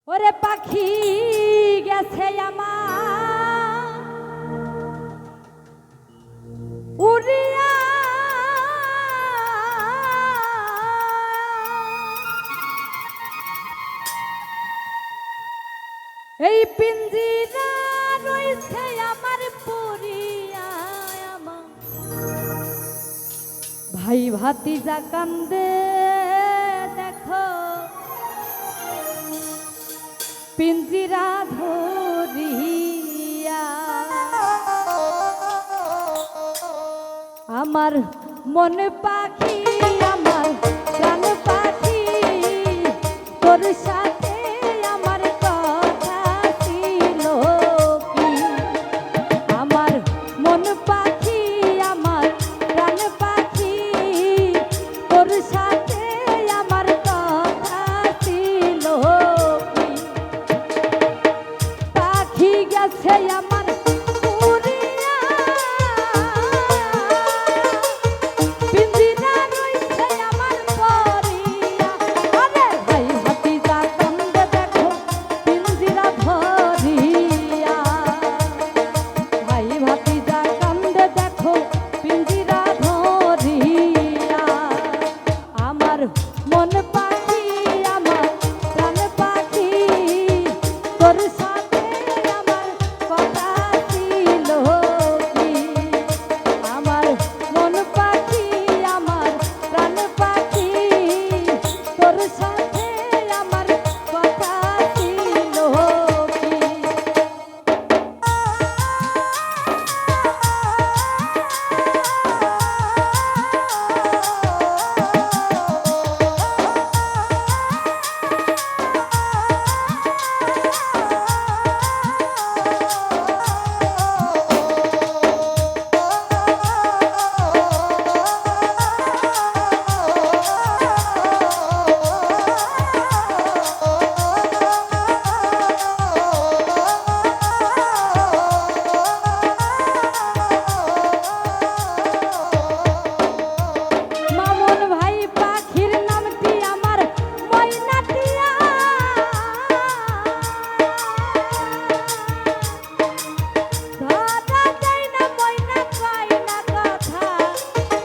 ওরে পাখি গেছে আমার উড়িয়া, এই পিঞ্জিরা রইছে আমার পড়িয়া। আমার ভাই ভাতিজা কান্দে দেখো পিঞ্জিরা ধরিয়া। আমার মন পাখি আমার প্রাণ পাখি তোর সাথে আমার কথা ছিল কি। আমার মন পাখি আমার প্রাণ পাখি তোর সাথে আমার কথা ছিল কি। পাখি গেছে আমার উড়িয়া, পিঞ্জিরা রইছে আমার পড়িয়া। আরে ভাই ভাতিজা কান্দে দেখো পিঞ্জিরা ধরিয়া। ভাই ভাতিজা কান্দে দেখো পিঞ্জিরা ধরিয়া। আমার মন পাখি আমার প্রাণ পাখি তোর সাথে আমার কথা ছিল কি। আমার মন পাখি আমার প্রাণ পাখি তোর সাথে আমার কথা ছিল কি। মামুন ভাই পাখির নামটি আমার ময়নাটিয়া। ধরা দেয় না ময়না কয় না কথা,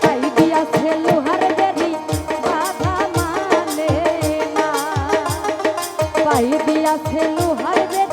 তাই দিয়াছে লোহার বেড়ি বাধা মানে না। পাই দিয়াছে লোহার বেড়ি